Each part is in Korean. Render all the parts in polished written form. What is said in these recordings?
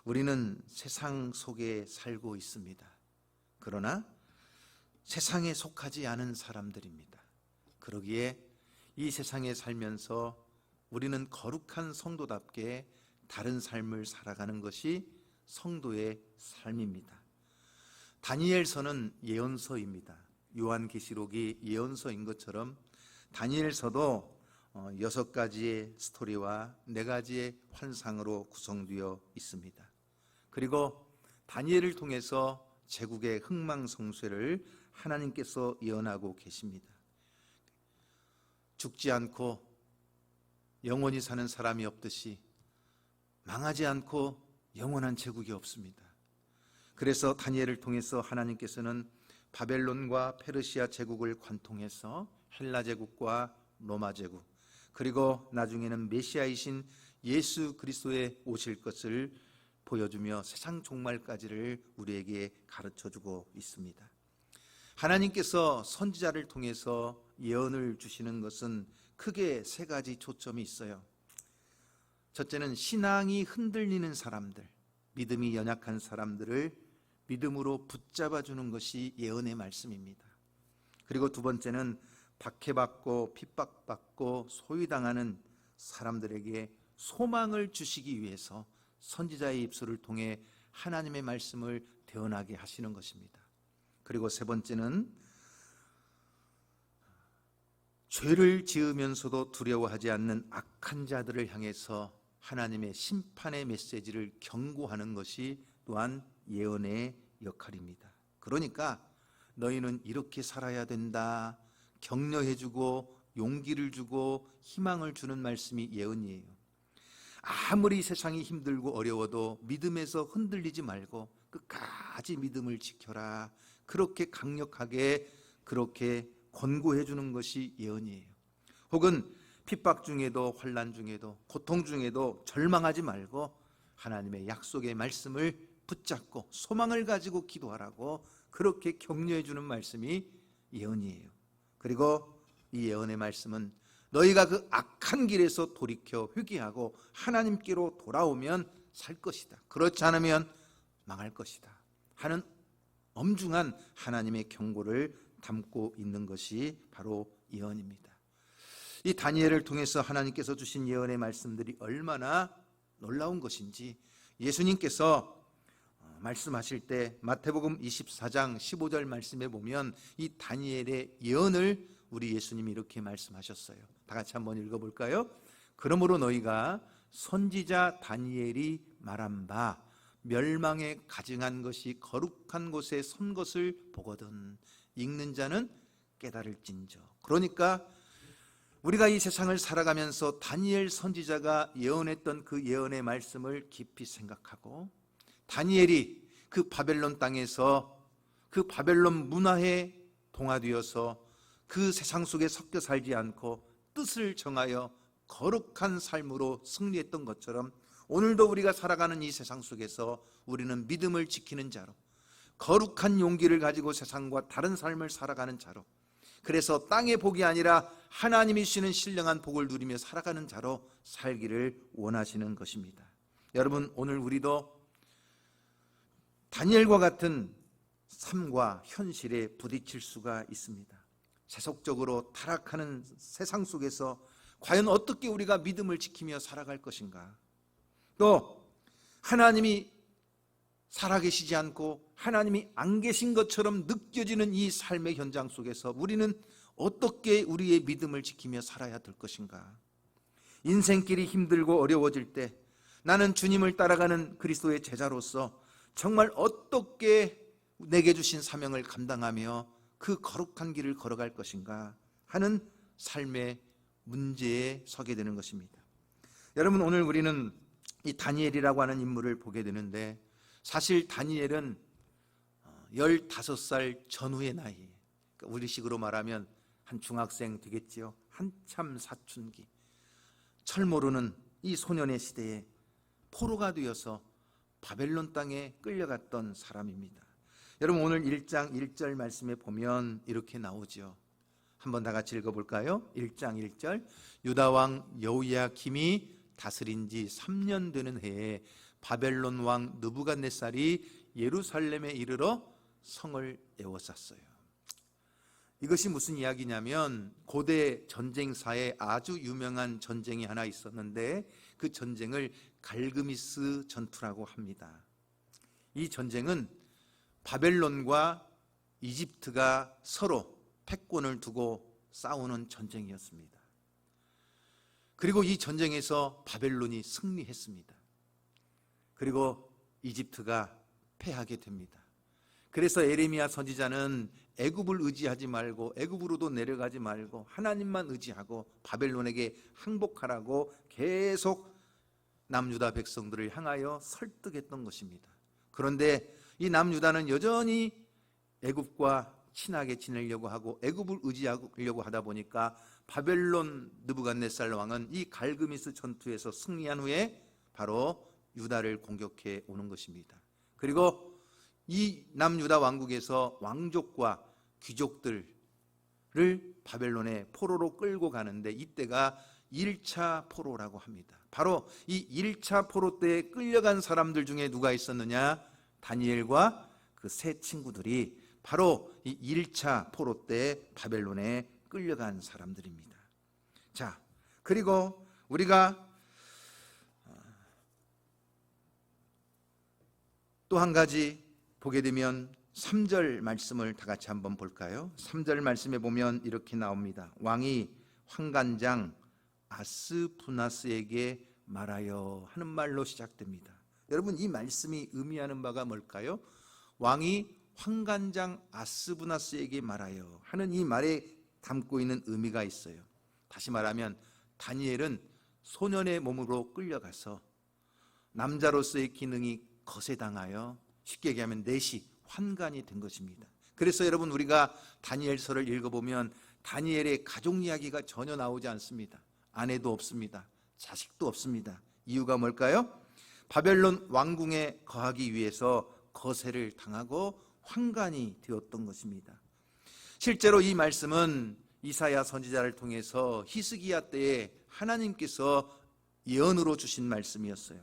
우리는 세상 속에 살고 있습니다. 그러나 세상에 속하지 않은 사람들입니다. 그러기에 이 세상에 살면서 우리는 거룩한 성도답게 다른 삶을 살아가는 것이 성도의 삶입니다. 다니엘서는 예언서입니다. 요한계시록이 예언서인 것처럼 다니엘서도 6가지의 스토리와 4가지의 환상으로 구성되어 있습니다. 그리고 다니엘을 통해서 제국의 흥망성쇠를 하나님께서 예언하고 계십니다. 죽지 않고 영원히 사는 사람이 없듯이 망하지 않고 영원한 제국이 없습니다. 그래서 다니엘을 통해서 하나님께서는 바벨론과 페르시아 제국을 관통해서 헬라 제국과 로마 제국, 그리고 나중에는 메시아이신 예수 그리스도의 오실 것을 보여주며 세상 종말까지를 우리에게 가르쳐주고 있습니다. 하나님께서 선지자를 통해서 예언을 주시는 것은 크게 3가지 초점이 있어요. 첫째는 신앙이 흔들리는 사람들, 믿음이 연약한 사람들을 믿음으로 붙잡아주는 것이 예언의 말씀입니다. 그리고 2번째는 박해받고 핍박받고 소유당하는 사람들에게 소망을 주시기 위해서 선지자의 입술을 통해 하나님의 말씀을 대언하게 하시는 것입니다. 그리고 3번째는 죄를 지으면서도 두려워하지 않는 악한 자들을 향해서 하나님의 심판의 메시지를 경고하는 것이 또한 예언의 역할입니다. 그러니까 너희는 이렇게 살아야 된다, 격려해주고 용기를 주고 희망을 주는 말씀이 예언이에요. 아무리 세상이 힘들고 어려워도 믿음에서 흔들리지 말고 끝까지 믿음을 지켜라, 그렇게 강력하게 그렇게 권고해 주는 것이 예언이에요. 혹은 핍박 중에도 환난 중에도 고통 중에도 절망하지 말고 하나님의 약속의 말씀을 붙잡고 소망을 가지고 기도하라고 그렇게 격려해 주는 말씀이 예언이에요. 그리고 이 예언의 말씀은 너희가 그 악한 길에서 돌이켜 회개하고 하나님께로 돌아오면 살 것이다, 그렇지 않으면 망할 것이다 하는 엄중한 하나님의 경고를 담고 있는 것이 바로 예언입니다. 이 다니엘을 통해서 하나님께서 주신 예언의 말씀들이 얼마나 놀라운 것인지 예수님께서 말씀하실 때 마태복음 24장 15절 말씀에 보면 이 다니엘의 예언을 우리 예수님이 이렇게 말씀하셨어요. 다 같이 한번 읽어볼까요? 그러므로 너희가 선지자 다니엘이 말한 바 멸망에 가증한 것이 거룩한 곳에 선 것을 보거든 읽는 자는 깨달을진저. 그러니까 우리가 이 세상을 살아가면서 다니엘 선지자가 예언했던 그 예언의 말씀을 깊이 생각하고 다니엘이 그 바벨론 땅에서 그 바벨론 문화에 동화되어서 그 세상 속에 섞여 살지 않고 뜻을 정하여 거룩한 삶으로 승리했던 것처럼 오늘도 우리가 살아가는 이 세상 속에서 우리는 믿음을 지키는 자로, 거룩한 용기를 가지고 세상과 다른 삶을 살아가는 자로, 그래서 땅의 복이 아니라 하나님이 주시는 신령한 복을 누리며 살아가는 자로 살기를 원하시는 것입니다. 여러분, 오늘 우리도 다니엘과 같은 삶과 현실에 부딪힐 수가 있습니다. 세속적으로 타락하는 세상 속에서 과연 어떻게 우리가 믿음을 지키며 살아갈 것인가? 또 하나님이 살아계시지 않고 하나님이 안 계신 것처럼 느껴지는 이 삶의 현장 속에서 우리는 어떻게 우리의 믿음을 지키며 살아야 될 것인가? 인생길이 힘들고 어려워질 때 나는 주님을 따라가는 그리스도의 제자로서 정말 어떻게 내게 주신 사명을 감당하며 그 거룩한 길을 걸어갈 것인가 하는 삶의 문제에 서게 되는 것입니다. 여러분, 오늘 우리는 이 다니엘이라고 하는 인물을 보게 되는데 사실 다니엘은 15살 전후의 나이, 우리식으로 말하면 한 중학생 되겠지요. 한참 사춘기, 철 모르는 이 소년의 시대에 포로가 되어서 바벨론 땅에 끌려갔던 사람입니다. 여러분, 오늘 1장 1절 말씀에 보면 이렇게 나오죠. 한번 다 같이 읽어볼까요? 1장 1절 유다왕 여호야김이 다스린 지 3년 되는 해에 바벨론 왕 느부갓네살이 예루살렘에 이르러 성을 에워쌌어요. 이것이 무슨 이야기냐면 고대 전쟁사에 아주 유명한 전쟁이 하나 있었는데 그 전쟁을 갈그미스 전투라고 합니다. 이 전쟁은 바벨론과 이집트가 서로 패권을 두고 싸우는 전쟁이었습니다. 그리고 이 전쟁에서 바벨론이 승리했습니다. 그리고 이집트가 패하게 됩니다. 그래서 에레미야 선지자는 애굽을 의지하지 말고 애굽으로도 내려가지 말고 하나님만 의지하고 바벨론에게 항복하라고 계속 남유다 백성들을 향하여 설득했던 것입니다. 그런데 이 남유다는 여전히 애굽과 친하게 지내려고 하고 애굽을 의지하려고 하다 보니까 바벨론 느부갓네살 왕은 이 갈그미스 전투에서 승리한 후에 바로 유다를 공격해 오는 것입니다. 그리고 이 남유다 왕국에서 왕족과 귀족들을 바벨론의 포로로 끌고 가는데 이때가 1차 포로라고 합니다. 바로 이 1차 포로 때에 끌려간 사람들 중에 누가 있었느냐? 다니엘과 그 세 친구들이 바로 이 1차 포로 때 바벨론에 끌려간 사람들입니다. 자, 그리고 우리가 또 한 가지 보게 되면 3절 말씀을 다 같이 한번 볼까요? 3절 말씀에 보면 이렇게 나옵니다. 왕이 환관장 아스부나스에게 말하여 하는 말로 시작됩니다. 여러분, 이 말씀이 의미하는 바가 뭘까요? 왕이 환관장 아스부나스에게 말하여 하는 이 말에 담고 있는 의미가 있어요. 다시 말하면 다니엘은 소년의 몸으로 끌려가서 남자로서의 기능이 거세당하여 쉽게 얘기하면 넷이 환관이 된 것입니다. 그래서 여러분, 우리가 다니엘서를 읽어보면 다니엘의 가족 이야기가 전혀 나오지 않습니다. 아내도 없습니다. 자식도 없습니다. 이유가 뭘까요? 바벨론 왕궁에 거하기 위해서 거세를 당하고 환관이 되었던 것입니다. 실제로 이 말씀은 이사야 선지자를 통해서 히스기야 때에 하나님께서 예언으로 주신 말씀이었어요.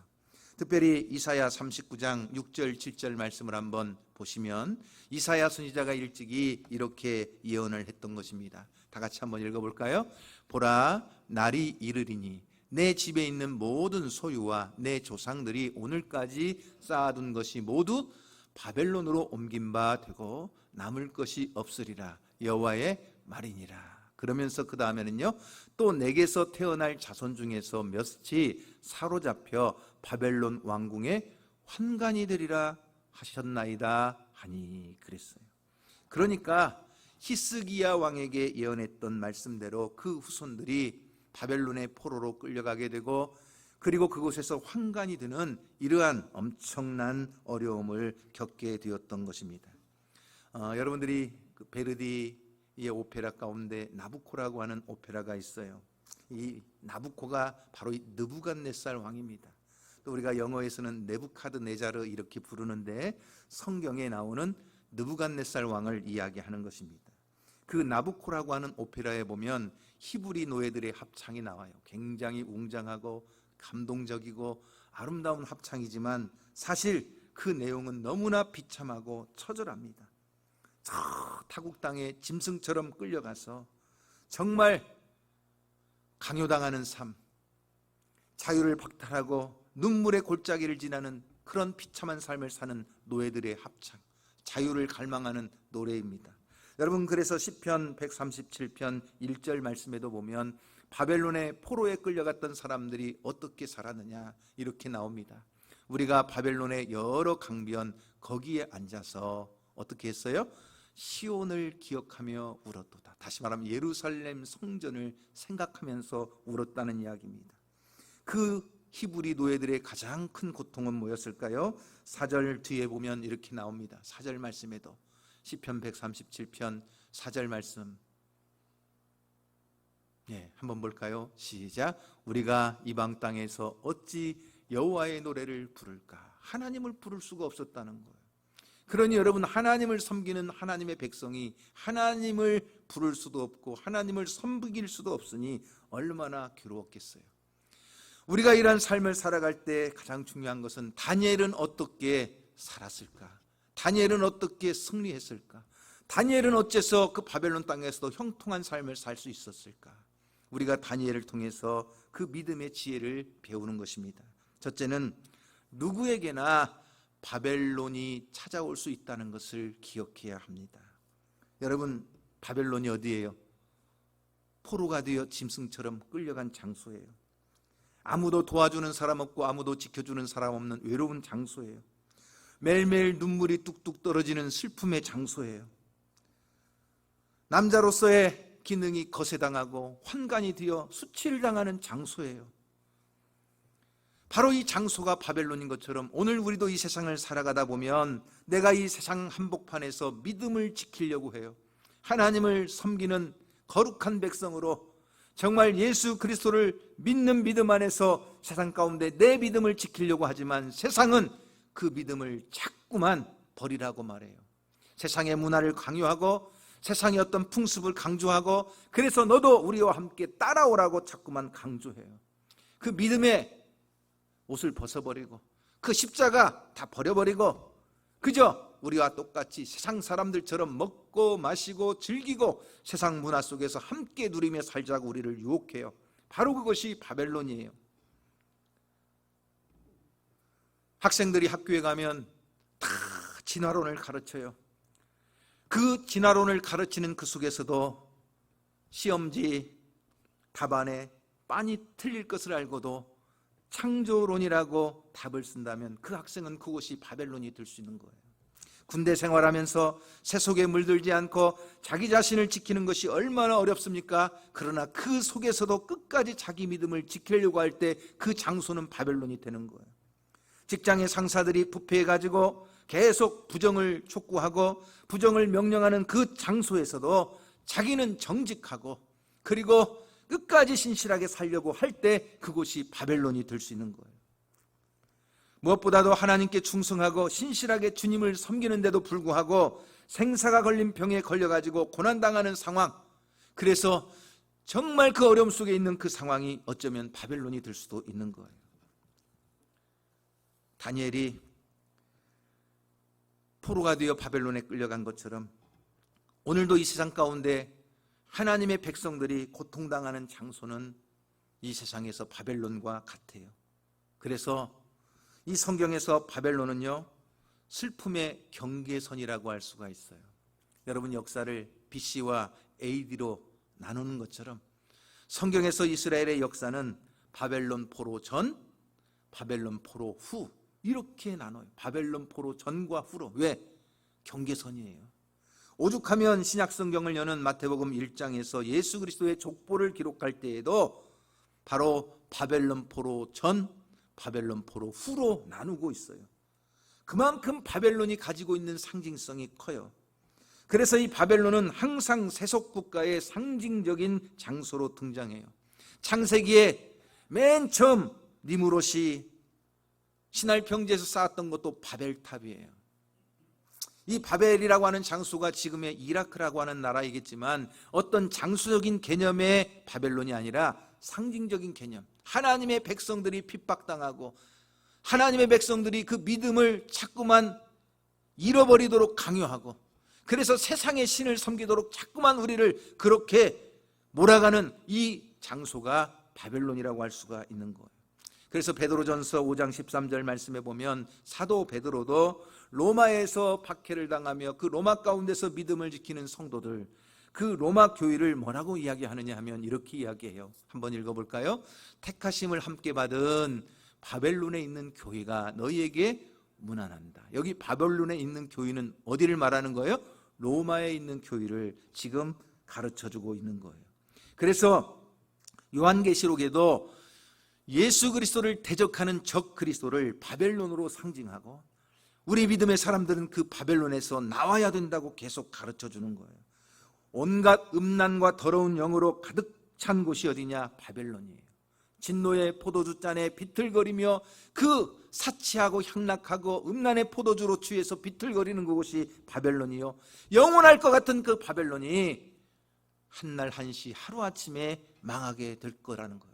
특별히 이사야 39장 6절 7절 말씀을 한번 보시면 이사야 선지자가 일찍이 이렇게 예언을 했던 것입니다. 다 같이 한번 읽어볼까요? 보라, 날이 이르리니 내 집에 있는 모든 소유와 내 조상들이 오늘까지 쌓아둔 것이 모두 바벨론으로 옮긴 바 되고 남을 것이 없으리라. 여호와의 말이니라. 그러면서 그 다음에는요, 또 내게서 태어날 자손 중에서 몇이 사로잡혀 바벨론 왕궁에 환관이 되리라 하셨나이다 하니 그랬어요. 그러니까 히스기야 왕에게 예언했던 말씀대로 그 후손들이 바벨론의 포로로 끌려가게 되고 그리고 그곳에서 환관이 되는 이러한 엄청난 어려움을 겪게 되었던 것입니다. 여러분들이 그 베르디의 오페라 가운데 나부코라고 하는 오페라가 있어요. 이 나부코가 바로 이 느부갓네살 왕입니다. 또 우리가 영어에서는 네부카드네자르 이렇게 부르는데 성경에 나오는 느부갓네살 왕을 이야기하는 것입니다. 그 나부코라고 하는 오페라에 보면 히브리 노예들의 합창이 나와요. 굉장히 웅장하고 감동적이고 아름다운 합창이지만 사실 그 내용은 너무나 비참하고 처절합니다. 저 타국 땅에 짐승처럼 끌려가서 정말 강요당하는 삶, 자유를 박탈하고 눈물의 골짜기를 지나는 그런 비참한 삶을 사는 노예들의 합창, 자유를 갈망하는 노래입니다. 여러분, 그래서 시편 137편 1절 말씀에도 보면 바벨론의 포로에 끌려갔던 사람들이 어떻게 살았느냐 이렇게 나옵니다. 우리가 바벨론의 여러 강변 거기에 앉아서 어떻게 했어요? 시온을 기억하며 울었도다. 다시 말하면 예루살렘 성전을 생각하면서 울었다는 이야기입니다. 그 히브리 노예들의 가장 큰 고통은 뭐였을까요? 4절 뒤에 보면 이렇게 나옵니다. 4절 말씀에도 시편 137편 4절 말씀, 한번 볼까요? 시작. 우리가 이방 땅에서 어찌 여호와의 노래를 부를까? 하나님을 부를 수가 없었다는 거예요. 그러니 여러분, 하나님을 섬기는 하나님의 백성이 하나님을 부를 수도 없고 하나님을 섬기길 수도 없으니 얼마나 괴로웠겠어요. 우리가 이러한 삶을 살아갈 때 가장 중요한 것은 다니엘은 어떻게 살았을까? 다니엘은 어떻게 승리했을까? 다니엘은 어째서 그 바벨론 땅에서도 형통한 삶을 살 수 있었을까? 우리가 다니엘을 통해서 그 믿음의 지혜를 배우는 것입니다. 첫째는 누구에게나 바벨론이 찾아올 수 있다는 것을 기억해야 합니다. 여러분, 바벨론이 어디예요? 포로가 되어 짐승처럼 끌려간 장소예요. 아무도 도와주는 사람 없고 아무도 지켜주는 사람 없는 외로운 장소예요. 매일매일 눈물이 뚝뚝 떨어지는 슬픔의 장소예요. 남자로서의 기능이 거세당하고 환관이 되어 수치를 당하는 장소예요. 바로 이 장소가 바벨론인 것처럼 오늘 우리도 이 세상을 살아가다 보면 내가 이 세상 한복판에서 믿음을 지키려고 해요. 하나님을 섬기는 거룩한 백성으로 정말 예수 그리스도를 믿는 믿음 안에서 세상 가운데 내 믿음을 지키려고 하지만 세상은 그 믿음을 자꾸만 버리라고 말해요. 세상의 문화를 강요하고 세상의 어떤 풍습을 강조하고 그래서 너도 우리와 함께 따라오라고 자꾸만 강조해요. 그 믿음의 옷을 벗어버리고 그 십자가 다 버려버리고 그저 우리와 똑같이 세상 사람들처럼 먹고 마시고 즐기고 세상 문화 속에서 함께 누리며 살자고 우리를 유혹해요. 바로 그것이 바벨론이에요. 학생들이 학교에 가면 다 진화론을 가르쳐요. 그 진화론을 가르치는 그 속에서도 시험지 답안에 빤히 틀릴 것을 알고도 창조론이라고 답을 쓴다면 그 학생은 그것이 바벨론이 될 수 있는 거예요. 군대 생활하면서 세속에 물들지 않고 자기 자신을 지키는 것이 얼마나 어렵습니까? 그러나 그 속에서도 끝까지 자기 믿음을 지키려고 할 때 그 장소는 바벨론이 되는 거예요. 직장의 상사들이 부패해가지고 계속 부정을 촉구하고 부정을 명령하는 그 장소에서도 자기는 정직하고 그리고 끝까지 신실하게 살려고 할 때 그곳이 바벨론이 될 수 있는 거예요. 무엇보다도 하나님께 충성하고 신실하게 주님을 섬기는데도 불구하고 생사가 걸린 병에 걸려가지고 고난당하는 상황, 그래서 정말 그 어려움 속에 있는 그 상황이 어쩌면 바벨론이 될 수도 있는 거예요. 다니엘이 포로가 되어 바벨론에 끌려간 것처럼 오늘도 이 세상 가운데 하나님의 백성들이 고통당하는 장소는 이 세상에서 바벨론과 같아요. 그래서 이 성경에서 바벨론은요, 슬픔의 경계선이라고 할 수가 있어요. 여러분, 역사를 BC와 AD로 나누는 것처럼 성경에서 이스라엘의 역사는 바벨론 포로 전, 바벨론 포로 후 이렇게 나눠요. 바벨론 포로 전과 후로. 왜? 경계선이에요. 오죽하면 신약성경을 여는 마태복음 1장에서 예수 그리스도의 족보를 기록할 때에도 바로 바벨론 포로 전, 바벨론 포로 후로 나누고 있어요. 그만큼 바벨론이 가지고 있는 상징성이 커요. 그래서 이 바벨론은 항상 세속국가의 상징적인 장소로 등장해요. 창세기에 맨 처음 니무롯이 신할 평지에서 쌓았던 것도 바벨탑이에요. 이 바벨이라고 하는 장소가 지금의 이라크라고 하는 나라이겠지만 어떤 장소적인 개념의 바벨론이 아니라 상징적인 개념, 하나님의 백성들이 핍박당하고 하나님의 백성들이 그 믿음을 자꾸만 잃어버리도록 강요하고 그래서 세상의 신을 섬기도록 자꾸만 우리를 그렇게 몰아가는 이 장소가 바벨론이라고 할 수가 있는 거예요. 그래서 베드로전서 5장 13절 말씀에 보면 사도 베드로도 로마에서 박해를 당하며 그 로마 가운데서 믿음을 지키는 성도들, 그 로마 교회를 뭐라고 이야기하느냐 하면 이렇게 이야기해요. 한번 읽어볼까요? 택하심을 함께 받은 바벨론에 있는 교회가 너희에게 문안한다. 여기 바벨론에 있는 교회는 어디를 말하는 거예요? 로마에 있는 교회를 지금 가르쳐주고 있는 거예요. 그래서 요한계시록에도 예수 그리스도를 대적하는 적 그리스도를 바벨론으로 상징하고 우리 믿음의 사람들은 그 바벨론에서 나와야 된다고 계속 가르쳐주는 거예요. 온갖 음란과 더러운 영으로 가득 찬 곳이 어디냐? 바벨론이에요. 진노의 포도주 잔에 비틀거리며 그 사치하고 향락하고 음란의 포도주로 취해서 비틀거리는 그곳이 바벨론이요, 영원할 것 같은 그 바벨론이 한날 한시 하루아침에 망하게 될 거라는 거예요.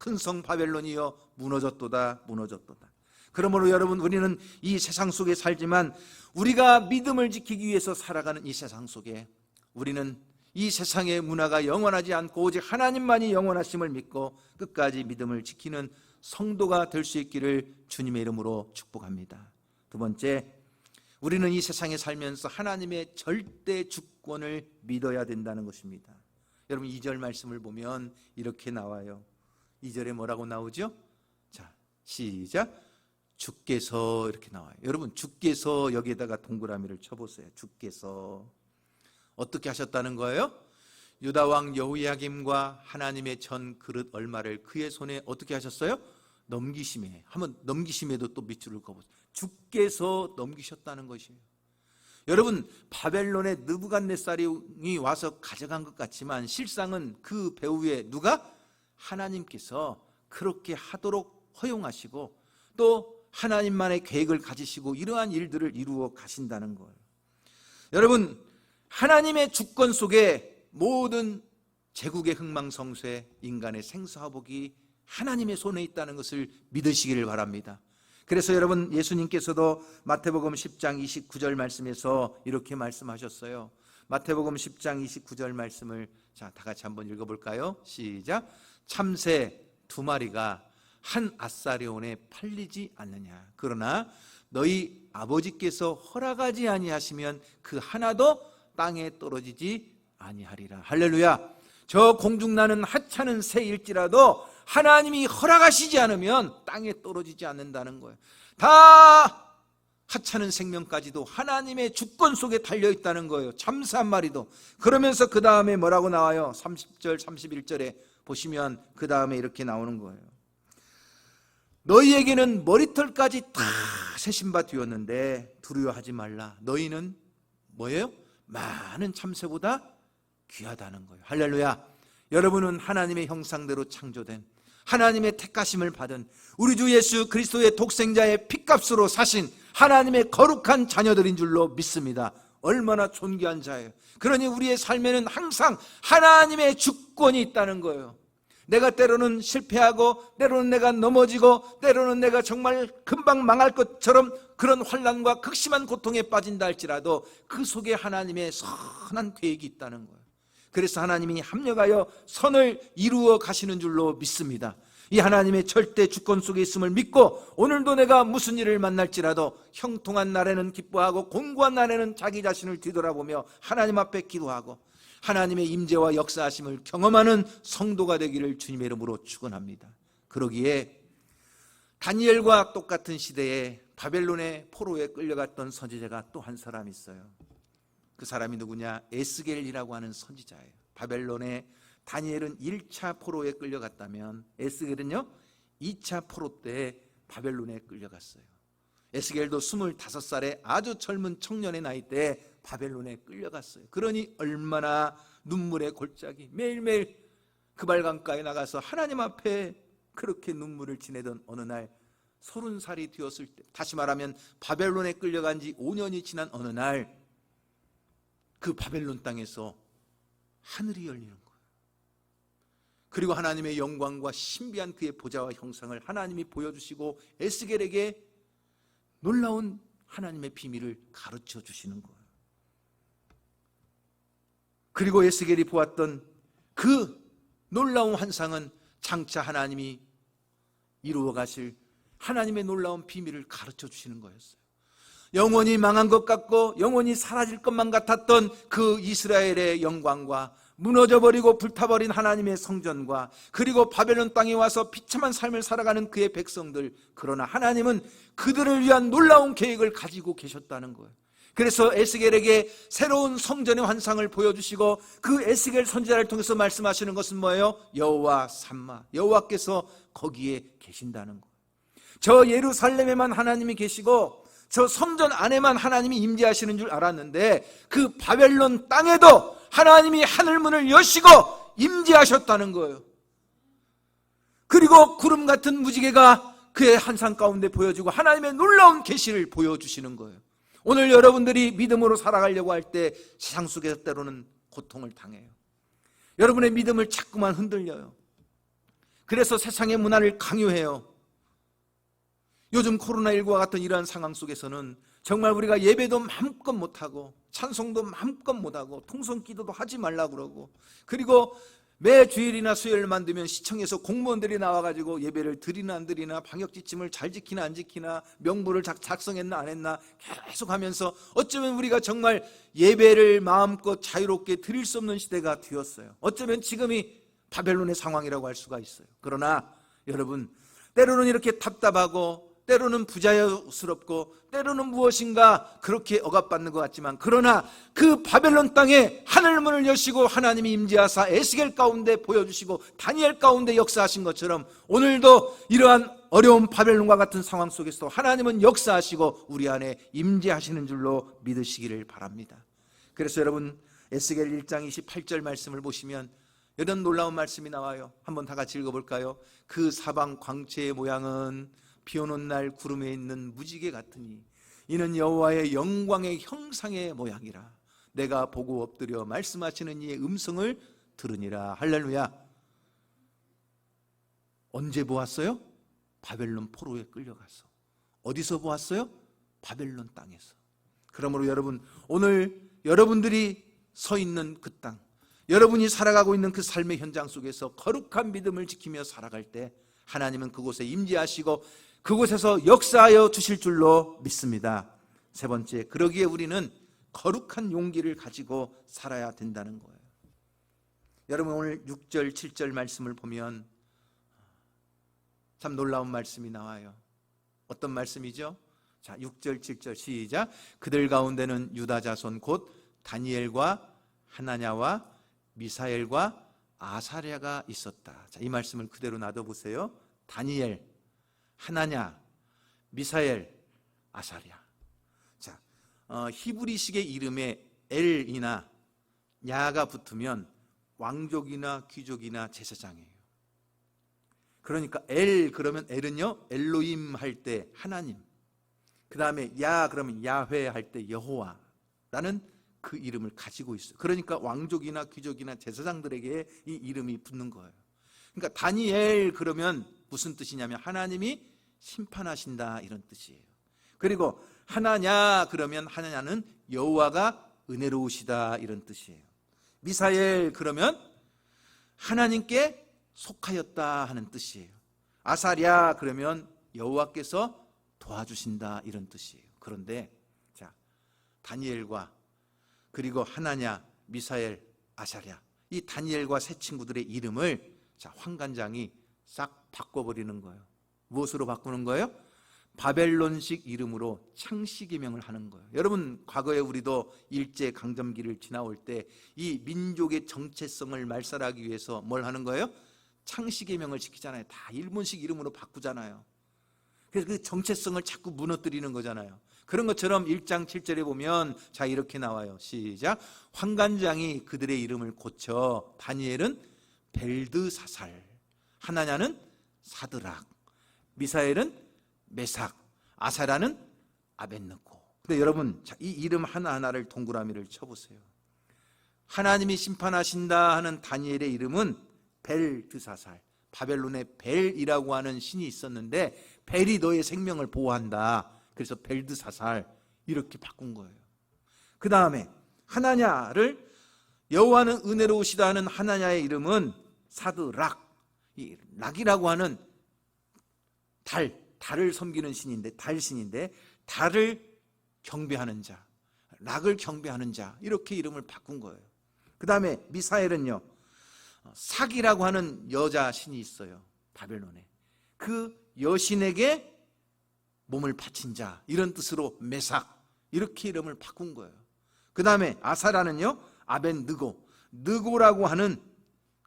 큰 성 바벨론이여 무너졌도다 무너졌도다. 그러므로 여러분, 우리는 이 세상 속에 살지만 우리가 믿음을 지키기 위해서 살아가는 이 세상 속에 우리는 이 세상의 문화가 영원하지 않고 오직 하나님만이 영원하심을 믿고 끝까지 믿음을 지키는 성도가 될 수 있기를 주님의 이름으로 축복합니다. 두 번째, 우리는 이 세상에 살면서 하나님의 절대 주권을 믿어야 된다는 것입니다. 여러분, 2절 말씀을 보면 이렇게 나와요. 2절에 뭐라고 나오죠? 자, 시작. 주께서 이렇게 나와요. 여러분, 주께서 여기에다가 동그라미를 쳐보세요. 주께서 어떻게 하셨다는 거예요? 유다 왕 여호야김과 하나님의 전 그릇 얼마를 그의 손에 어떻게 하셨어요? 넘기심에. 한번 넘기심에도 또 밑줄을 그어보세요. 주께서 넘기셨다는 것이에요. 여러분, 바벨론의 느부갓네살이 와서 가져간 것 같지만 실상은 그 배후에 누가? 하나님께서 그렇게 하도록 허용하시고 또 하나님만의 계획을 가지시고 이러한 일들을 이루어 가신다는 거예요. 여러분, 하나님의 주권 속에 모든 제국의 흥망성쇠, 인간의 생사화복이 하나님의 손에 있다는 것을 믿으시기를 바랍니다. 그래서 여러분, 예수님께서도 마태복음 10장 29절 말씀에서 이렇게 말씀하셨어요. 마태복음 10장 29절 말씀을 다 같이 한번 읽어볼까요? 시작. 참새 2마리가 한 앗사리온에 팔리지 않느냐. 그러나 너희 아버지께서 허락하지 아니하시면 그 하나도 땅에 떨어지지 아니하리라. 할렐루야. 저 공중나는 하찮은 새일지라도 하나님이 허락하시지 않으면 땅에 떨어지지 않는다는 거예요. 다 하찮은 생명까지도 하나님의 주권 속에 달려있다는 거예요. 참새 한 마리도. 그러면서 그 다음에 뭐라고 나와요? 30절 31절에 보시면 그 다음에 이렇게 나오는 거예요. 너희에게는 머리털까지 다 세신바 되었는데 두려워하지 말라. 너희는 뭐예요? 많은 참새보다 귀하다는 거예요. 할렐루야. 여러분은 하나님의 형상대로 창조된, 하나님의 택하심을 받은 우리 주 예수 그리스도의 독생자의 핏값으로 사신 하나님의 거룩한 자녀들인 줄로 믿습니다. 얼마나 존귀한 자예요. 그러니 우리의 삶에는 항상 하나님의 주권이 있다는 거예요. 내가 때로는 실패하고 때로는 내가 넘어지고 때로는 내가 정말 금방 망할 것처럼 그런 환난과 극심한 고통에 빠진다 할지라도 그 속에 하나님의 선한 계획이 있다는 거예요. 그래서 하나님이 합력하여 선을 이루어 가시는 줄로 믿습니다. 이 하나님의 절대 주권 속에 있음을 믿고 오늘도 내가 무슨 일을 만날지라도 형통한 날에는 기뻐하고 곤고한 날에는 자기 자신을 뒤돌아보며 하나님 앞에 기도하고 하나님의 임재와 역사하심을 경험하는 성도가 되기를 주님의 이름으로 축원합니다. 그러기에 다니엘과 똑같은 시대에 바벨론의 포로에 끌려갔던 선지자가 또 한 사람 있어요. 그 사람이 누구냐? 에스겔이라고 하는 선지자예요. 바벨론의 다니엘은 1차 포로에 끌려갔다면 에스겔은요 2차 포로 때 바벨론에 끌려갔어요. 에스겔도 25살의 아주 젊은 청년의 나이 때 바벨론에 끌려갔어요. 그러니 얼마나 눈물의 골짜기, 매일매일 그발강가에 나가서 하나님 앞에 그렇게 눈물을 지내던 어느 날 30살이 되었을 때, 다시 말하면 바벨론에 끌려간 지 5년이 지난 어느 날 그 바벨론 땅에서 하늘이 열리는 거예요. 그리고 하나님의 영광과 신비한 그의 보좌와 형상을 하나님이 보여주시고 에스겔에게 놀라운 하나님의 비밀을 가르쳐 주시는 거예요. 그리고 에스겔이 보았던 그 놀라운 환상은 장차 하나님이 이루어 가실 하나님의 놀라운 비밀을 가르쳐 주시는 거였어요. 영원히 망한 것 같고 영원히 사라질 것만 같았던 그 이스라엘의 영광과 무너져버리고 불타버린 하나님의 성전과 그리고 바벨론 땅에 와서 비참한 삶을 살아가는 그의 백성들, 그러나 하나님은 그들을 위한 놀라운 계획을 가지고 계셨다는 거예요. 그래서 에스겔에게 새로운 성전의 환상을 보여주시고 그 에스겔 선지자를 통해서 말씀하시는 것은 뭐예요? 여호와 삼마, 여호와께서 거기에 계신다는 거예요. 저 예루살렘에만 하나님이 계시고 저 성전 안에만 하나님이 임재하시는 줄 알았는데 그 바벨론 땅에도 하나님이 하늘문을 여시고 임재하셨다는 거예요. 그리고 구름 같은 무지개가 그의 환상 가운데 보여주고 하나님의 놀라운 계시를 보여주시는 거예요. 오늘 여러분들이 믿음으로 살아가려고 할 때 세상 속에서 때로는 고통을 당해요. 여러분의 믿음을 자꾸만 흔들려요. 그래서 세상의 문화를 강요해요. 요즘 코로나19와 같은 이러한 상황 속에서는 정말 우리가 예배도 마음껏 못하고 찬송도 마음껏 못하고 통성기도도 하지 말라고 그러고, 그리고 매 주일이나 수요일만 되면 시청에서 공무원들이 나와가지고 예배를 드리나 안 드리나, 방역지침을 잘 지키나 안 지키나, 명부를 작성했나 안 했나 계속 하면서 어쩌면 우리가 정말 예배를 마음껏 자유롭게 드릴 수 없는 시대가 되었어요. 어쩌면 지금이 바벨론의 상황이라고 할 수가 있어요. 그러나 여러분, 때로는 이렇게 답답하고 때로는 부자연스럽고 때로는 무엇인가 그렇게 억압받는 것 같지만, 그러나 그 바벨론 땅에 하늘문을 여시고 하나님이 임재하사 에스겔 가운데 보여주시고 다니엘 가운데 역사하신 것처럼 오늘도 이러한 어려운 바벨론과 같은 상황 속에서도 하나님은 역사하시고 우리 안에 임재하시는 줄로 믿으시기를 바랍니다. 그래서 여러분, 에스겔 1장 28절 말씀을 보시면 이런 놀라운 말씀이 나와요. 한번 다 같이 읽어볼까요? 그 사방 광채의 모양은 비오는 날 구름에 있는 무지개 같으니 이는 여호와의 영광의 형상의 모양이라. 내가 보고 엎드려 말씀하시는 이의 음성을 들으니라. 할렐루야. 언제 보았어요? 바벨론 포로에 끌려가서. 어디서 보았어요? 바벨론 땅에서. 그러므로 여러분, 오늘 여러분들이 서 있는 그 땅, 여러분이 살아가고 있는 그 삶의 현장 속에서 거룩한 믿음을 지키며 살아갈 때 하나님은 그곳에 임재하시고 그곳에서 역사하여 주실 줄로 믿습니다. 세 번째, 그러기에 우리는 거룩한 용기를 가지고 살아야 된다는 거예요. 여러분, 오늘 6절 7절 말씀을 보면 참 놀라운 말씀이 나와요. 어떤 말씀이죠? 자, 6절 7절 시작. 그들 가운데는 유다 자손 곧 다니엘과 하나냐와 미사엘과 아사랴가 있었다. 자, 이 말씀을 그대로 놔둬보세요. 다니엘, 하나냐, 미사엘, 아사랴. 자, 히브리식의 이름에 엘이나 야가 붙으면 왕족이나 귀족이나 제사장이에요. 그러니까 엘 그러면 엘은요, 엘로임 할 때 하나님, 그 다음에 야 그러면 야훼 할 때 여호와라는 그 이름을 가지고 있어요. 그러니까 왕족이나 귀족이나 제사장들에게 이 이름이 붙는 거예요. 그러니까 다니엘 그러면 무슨 뜻이냐면 하나님이 심판하신다 이런 뜻이에요. 그리고 하나냐 그러면 하나냐는 여호와가 은혜로우시다 이런 뜻이에요. 미사엘 그러면 하나님께 속하였다 하는 뜻이에요. 아사랴 그러면 여호와께서 도와주신다 이런 뜻이에요. 그런데 자, 다니엘과 그리고 하나냐, 미사엘, 아사랴, 이 다니엘과 세 친구들의 이름을 자, 환관장이 싹 바꿔버리는 거예요. 무엇으로 바꾸는 거예요? 바벨론식 이름으로 창씨기명을 하는 거예요. 여러분, 과거에 우리도 일제강점기를 지나올 때 이 민족의 정체성을 말살하기 위해서 뭘 하는 거예요? 창씨기명을 지키잖아요. 다 일본식 이름으로 바꾸잖아요. 그래서 그 정체성을 자꾸 무너뜨리는 거잖아요. 그런 것처럼 1장 7절에 보면 자, 이렇게 나와요. 시작. 환관장이 그들의 이름을 고쳐 다니엘은 벨드사살, 하나냐는 사드락, 미사엘은 메삭, 아사랴는 아벳느고. 근데 여러분, 자, 이 이름 하나하나를 동그라미를 쳐보세요. 하나님이 심판하신다 하는 다니엘의 이름은 벨드사살, 바벨론에 벨이라고 하는 신이 있었는데 벨이 너의 생명을 보호한다. 그래서 벨드사살 이렇게 바꾼 거예요. 그 다음에 하나냐를 여호와는 은혜로우시다 하는 하나냐의 이름은 사드락, 이 락이라고 하는 달을 섬기는 신인데, 달신인데 달을 경배하는 자, 락을 경배하는 자 이렇게 이름을 바꾼 거예요. 그 다음에 미사엘은요, 삭이라고 하는 여자 신이 있어요. 바벨론에. 그 여신에게 몸을 바친 자 이런 뜻으로 메삭 이렇게 이름을 바꾼 거예요. 그 다음에 아사라는요, 아벳느고, 느고라고 하는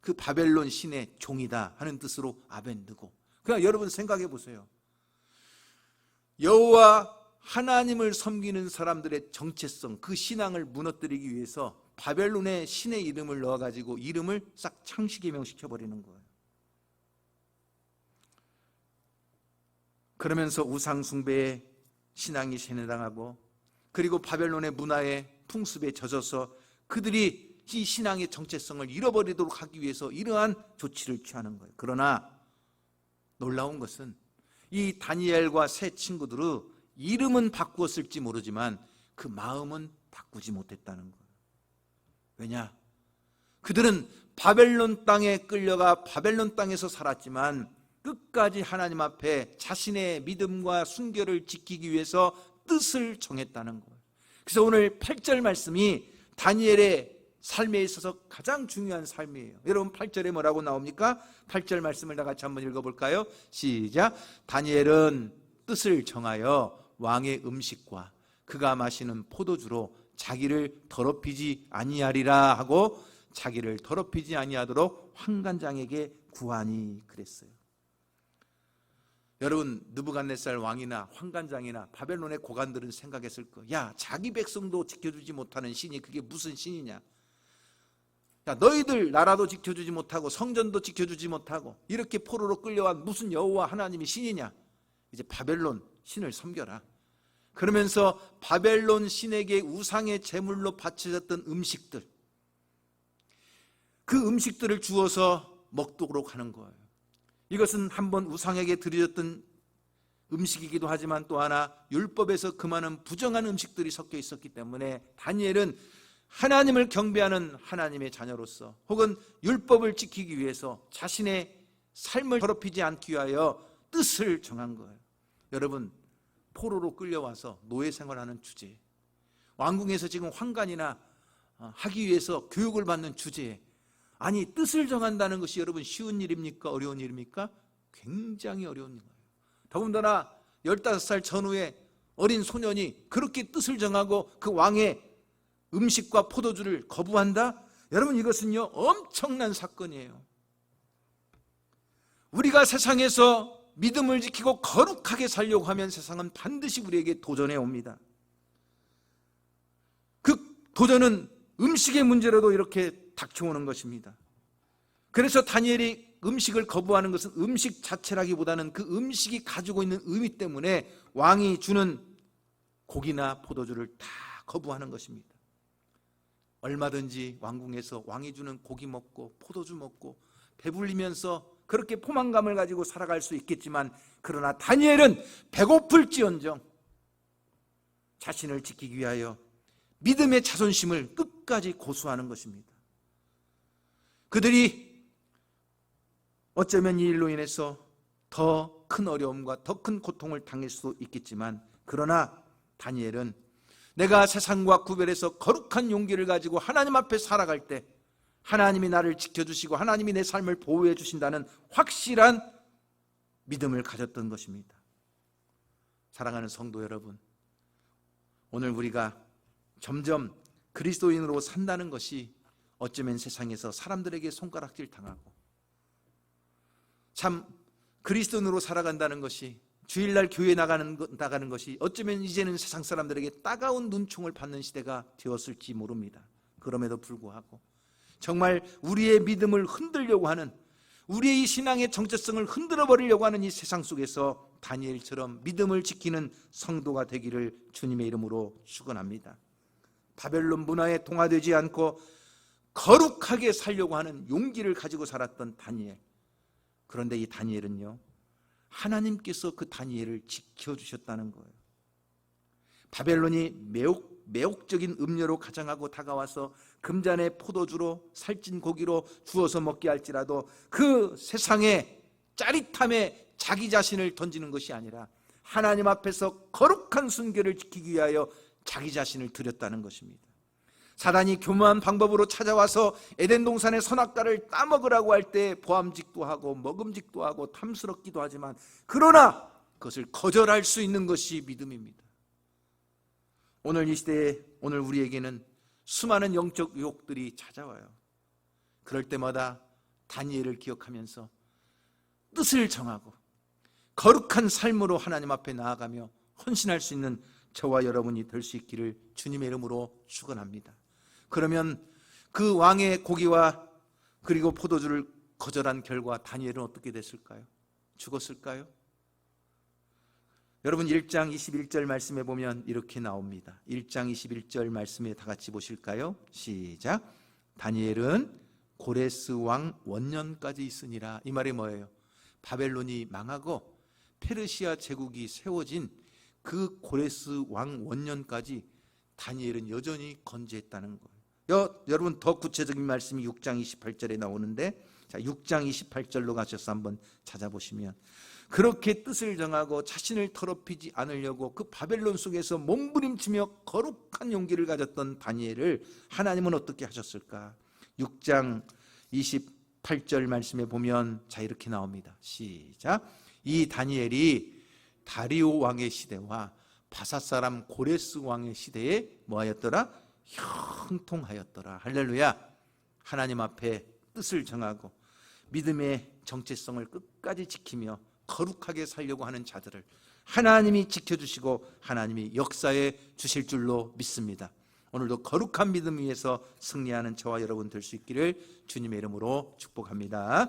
그 바벨론 신의 종이다 하는 뜻으로 아벳느고. 그냥 여러분 생각해 보세요. 여호와 하나님을 섬기는 사람들의 정체성, 그 신앙을 무너뜨리기 위해서 바벨론의 신의 이름을 넣어가지고 이름을 싹 창씨기명 시켜버리는 거예요. 그러면서 우상숭배의 신앙이 세뇌당하고, 그리고 바벨론의 문화의 풍습에 젖어서 그들이 이 신앙의 정체성을 잃어버리도록 하기 위해서 이러한 조치를 취하는 거예요. 그러나 놀라운 것은 이 다니엘과 세 친구들의 이름은 바꾸었을지 모르지만 그 마음은 바꾸지 못했다는 거예요. 왜냐? 그들은 바벨론 땅에 끌려가 바벨론 땅에서 살았지만 끝까지 하나님 앞에 자신의 믿음과 순결을 지키기 위해서 뜻을 정했다는 거예요. 그래서 오늘 8절 말씀이 다니엘의 삶에 있어서 가장 중요한 삶이에요. 여러분 8절에 뭐라고 나옵니까? 8절 말씀을 다 같이 한번 읽어볼까요? 시작. 다니엘은 뜻을 정하여 왕의 음식과 그가 마시는 포도주로 자기를 더럽히지 아니하리라 하고 자기를 더럽히지 아니하도록 환관장에게 구하니 그랬어요. 여러분 느부갓네살 왕이나 환관장이나 바벨론의 고관들은 생각했을 거예요. 야, 자기 백성도 지켜주지 못하는 신이 그게 무슨 신이냐? 야, 너희들 나라도 지켜주지 못하고 성전도 지켜주지 못하고 이렇게 포로로 끌려간 무슨 여호와 하나님이 신이냐? 이제 바벨론 신을 섬겨라. 그러면서 바벨론 신에게 우상의 제물로 바쳐졌던 음식들, 그 음식들을 주어서 먹도록 하는 거예요. 이것은 한번 우상에게 드려졌던 음식이기도 하지만 또 하나 율법에서 그 많은 부정한 음식들이 섞여 있었기 때문에 다니엘은 하나님을 경배하는 하나님의 자녀로서 혹은 율법을 지키기 위해서 자신의 삶을 더럽히지 않기 위하여 뜻을 정한 거예요. 여러분 포로로 끌려와서 노예 생활하는 주제에, 왕궁에서 지금 환관이나 하기 위해서 교육을 받는 주제에, 아니 뜻을 정한다는 것이 여러분 쉬운 일입니까? 어려운 일입니까? 굉장히 어려운 거예요. 더군다나 15살 전후의 어린 소년이 그렇게 뜻을 정하고 그 왕의 음식과 포도주를 거부한다? 여러분 이것은요 엄청난 사건이에요. 우리가 세상에서 믿음을 지키고 거룩하게 살려고 하면 세상은 반드시 우리에게 도전해 옵니다. 그 도전은 음식의 문제로도 이렇게 닥쳐오는 것입니다. 그래서 다니엘이 음식을 거부하는 것은 음식 자체라기보다는 그 음식이 가지고 있는 의미 때문에 왕이 주는 고기나 포도주를 다 거부하는 것입니다. 얼마든지 왕궁에서 왕이 주는 고기 먹고 포도주 먹고 배불리면서 그렇게 포만감을 가지고 살아갈 수 있겠지만, 그러나 다니엘은 배고플지언정 자신을 지키기 위하여 믿음의 자존심을 끝까지 고수하는 것입니다. 그들이 어쩌면 이 일로 인해서 더 큰 어려움과 더 큰 고통을 당할 수도 있겠지만, 그러나 다니엘은 내가 세상과 구별해서 거룩한 용기를 가지고 하나님 앞에 살아갈 때 하나님이 나를 지켜주시고 하나님이 내 삶을 보호해 주신다는 확실한 믿음을 가졌던 것입니다. 사랑하는 성도 여러분, 오늘 우리가 점점 그리스도인으로 산다는 것이 어쩌면 세상에서 사람들에게 손가락질 당하고, 참 그리스도인으로 살아간다는 것이, 주일날 교회 나가는 것이 어쩌면 이제는 세상 사람들에게 따가운 눈총을 받는 시대가 되었을지 모릅니다. 그럼에도 불구하고 정말 우리의 믿음을 흔들려고 하는, 우리의 이 신앙의 정체성을 흔들어 버리려고 하는 이 세상 속에서 다니엘처럼 믿음을 지키는 성도가 되기를 주님의 이름으로 축원합니다. 바벨론 문화에 동화되지 않고 거룩하게 살려고 하는 용기를 가지고 살았던 다니엘. 그런데 이 다니엘은요, 하나님께서 그 다니엘을 지켜주셨다는 거예요. 바벨론이 매혹적인 음료로 가장하고 다가와서 금잔의 포도주로 살찐 고기로 주어서 먹게 할지라도 그 세상의 짜릿함에 자기 자신을 던지는 것이 아니라 하나님 앞에서 거룩한 순결을 지키기 위하여 자기 자신을 드렸다는 것입니다. 사단이 교묘한 방법으로 찾아와서 에덴 동산의 선악과를 따먹으라고 할 때 보암직도 하고 먹음직도 하고 탐스럽기도 하지만, 그러나 그것을 거절할 수 있는 것이 믿음입니다. 오늘 이 시대에, 오늘 우리에게는 수많은 영적 유혹들이 찾아와요. 그럴 때마다 다니엘을 기억하면서 뜻을 정하고 거룩한 삶으로 하나님 앞에 나아가며 헌신할 수 있는 저와 여러분이 될 수 있기를 주님의 이름으로 축원합니다. 그러면 그 왕의 고기와 그리고 포도주를 거절한 결과 다니엘은 어떻게 됐을까요? 죽었을까요? 여러분 1장 21절 말씀에 보면 이렇게 나옵니다. 1장 21절 말씀에 다 같이 보실까요? 시작. 다니엘은 고레스 왕 원년까지 있으니라. 이 말이 뭐예요? 바벨론이 망하고 페르시아 제국이 세워진 그 고레스 왕 원년까지 다니엘은 여전히 건재했다는 거예요. 여러분 더 구체적인 말씀이 6장 28절에 나오는데, 자 6장 28절로 가셔서 한번 찾아보시면, 그렇게 뜻을 정하고 자신을 더럽히지 않으려고 그 바벨론 속에서 몸부림치며 거룩한 용기를 가졌던 다니엘을 하나님은 어떻게 하셨을까? 6장 28절 말씀에 보면 자 이렇게 나옵니다. 시작. 이 다니엘이 다리오 왕의 시대와 바사 사람 고레스 왕의 시대에 뭐하였더라? 형통하였더라. 할렐루야. 하나님 앞에 뜻을 정하고 믿음의 정체성을 끝까지 지키며 거룩하게 살려고 하는 자들을 하나님이 지켜주시고 하나님이 역사해 주실 줄로 믿습니다. 오늘도 거룩한 믿음 위에서 승리하는 저와 여러분 될 수 있기를 주님의 이름으로 축복합니다.